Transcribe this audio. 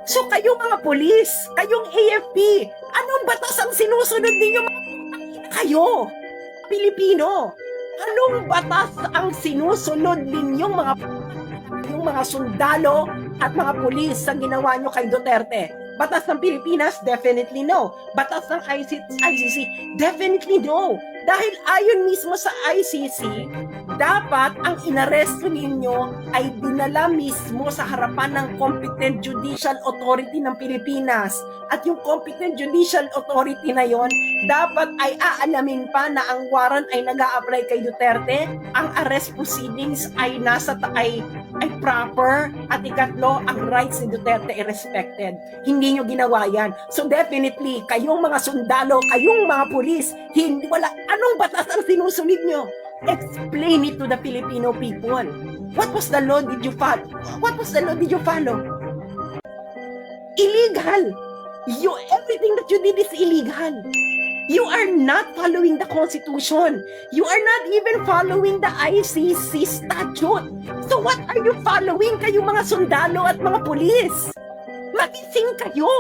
So kayo mga pulis, kayong AFP, anong batas ang sinusunod ninyo mga kayo? Pilipino, anong batas ang sinusunod ninyong mga sundalo at mga pulis sa ginawa nyo kay Duterte? Batas ng Pilipinas? Definitely no. Batas ng ICC? Definitely no. Dahil ayon mismo sa ICC, dapat ang inaresto ninyo ay dinala mismo sa harapan ng Competent Judicial Authority ng Pilipinas. At yung Competent Judicial Authority na yon, dapat ay aalamin pa na ang warrant ay nag-a-apply kay Duterte, ang arrest proceedings ay ay proper, at ikatlo, ang rights ni Duterte ay respected. Hindi nyo ginawa yan. So definitely, kayong mga sundalo, kayong mga pulis, anong batas ang sinusunod nyo? Explain it to the Filipino people. What was the law did you follow? What was the law did you follow? Illegal. Everything that you did is illegal. You are not following the Constitution. You are not even following the ICC statute. So what are you following, kayong mga sundalo at mga pulis? Magising kayo!